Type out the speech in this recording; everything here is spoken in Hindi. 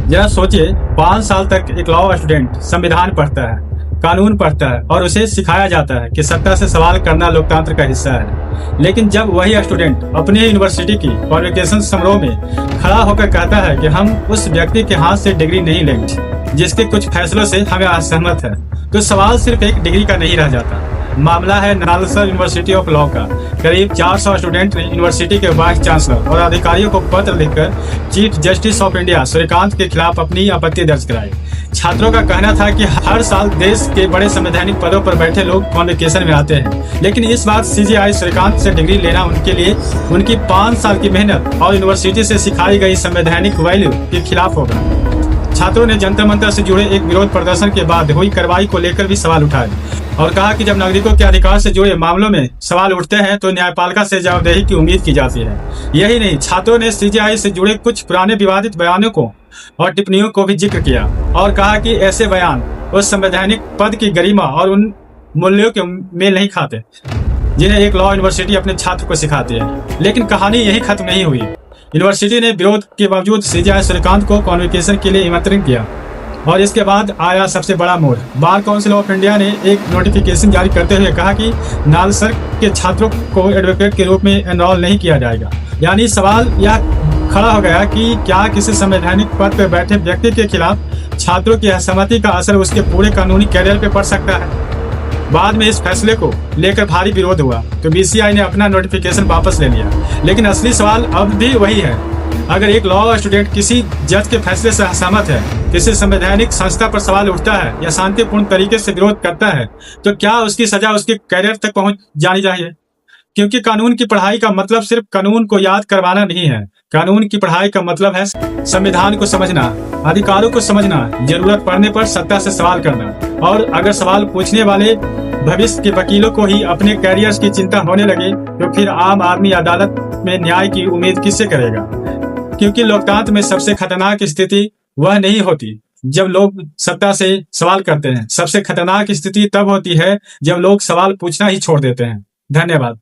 जरा सोचिए, 5 साल तक एक लॉ स्टूडेंट संविधान पढ़ता है, कानून पढ़ता है और उसे सिखाया जाता है कि सत्ता से सवाल करना लोकतंत्र का हिस्सा है। लेकिन जब वही स्टूडेंट अपनी ही यूनिवर्सिटी की कॉन्वोकेशन समारोह में खड़ा होकर कहता है कि हम उस व्यक्ति के हाथ से डिग्री नहीं लेंगे जिसके कुछ फैसलों से हमें असहमत है, तो सवाल सिर्फ एक डिग्री का नहीं रह जाता। मामला है नालसा यूनिवर्सिटी ऑफ लॉ का। करीब 400 स्टूडेंट ने यूनिवर्सिटी के वाइस चांसलर और अधिकारियों को पत्र लिखकर chief justice of India Suryakant के खिलाफ अपनी आपत्ति दर्ज कराई। छात्रों का कहना था कि हर साल देश के बड़े संवैधानिक पदों पर बैठे लोग कॉन्वोकेशन में आते हैं, लेकिन इस बार सीजेआई सूर्यकांत से डिग्री लेना उनके लिए उनकी 5 साल की मेहनत और यूनिवर्सिटी से सिखाई गई संवैधानिक वैल्यू के खिलाफ होगा। छात्रों ने जंतर मंतर से जुड़े एक विरोध प्रदर्शन के बाद हुई कार्रवाई को लेकर भी सवाल उठाए और कहा कि जब नागरिकों के अधिकार से जुड़े मामलों में सवाल उठते हैं तो न्यायपालिका से जवाबदेही की उम्मीद की जाती है। यही नहीं, छात्रों ने सीजेआई से जुड़े कुछ पुराने विवादित बयानों को और टिप्पणियों को भी जिक्र किया और कहा कि ऐसे बयान उस संवैधानिक पद की गरिमा और उन मूल्यों के मेल नहीं खाते जिन्हें एक लॉ यूनिवर्सिटी अपने छात्र को सिखाती है। लेकिन कहानी यही खत्म नहीं हुई। यूनिवर्सिटी ने विरोध के बावजूद सीजेआई सूर्यकांत को कॉन्वोकेशन के लिए आमंत्रित किया और इसके बाद आया सबसे बड़ा मोड़। बार काउंसिल ऑफ इंडिया ने एक नोटिफिकेशन जारी करते हुए कहा कि नालसा के छात्रों को एडवोकेट के रूप में एनरोल नहीं किया जाएगा। यानी सवाल यह खड़ा हो गया कि क्या किसी संवैधानिक पद पर बैठे व्यक्ति के खिलाफ छात्रों की असहमति का असर उसके पूरे कानूनी कैरियर पर पड़ सकता है। बाद में इस फैसले को लेकर भारी विरोध हुआ तो बीसीआई ने अपना नोटिफिकेशन वापस ले लिया। लेकिन असली सवाल अब भी वही है, अगर एक लॉ स्टूडेंट किसी जज के फैसले से असहमत है, किसी संवैधानिक संस्था पर सवाल उठता है या शांतिपूर्ण तरीके से विरोध करता है, तो क्या उसकी सजा उसके कैरियर तक पहुंच जानी चाहिए? क्योंकि कानून की पढ़ाई का मतलब सिर्फ कानून को याद करवाना नहीं है। कानून की पढ़ाई का मतलब है संविधान को समझना, अधिकारों को समझना, जरूरत पड़ने पर सत्ता से सवाल करना। और अगर सवाल पूछने वाले भविष्य के वकीलों को ही अपने कैरियर की चिंता होने लगे तो फिर आम आदमी अदालत में न्याय की उम्मीद किससे करेगा? क्योंकि लोकतंत्र में सबसे खतरनाक स्थिति वह नहीं होती जब लोग सत्ता से सवाल करते हैं। सबसे खतरनाक स्थिति तब होती है जब लोग सवाल पूछना ही छोड़ देते हैं। धन्यवाद।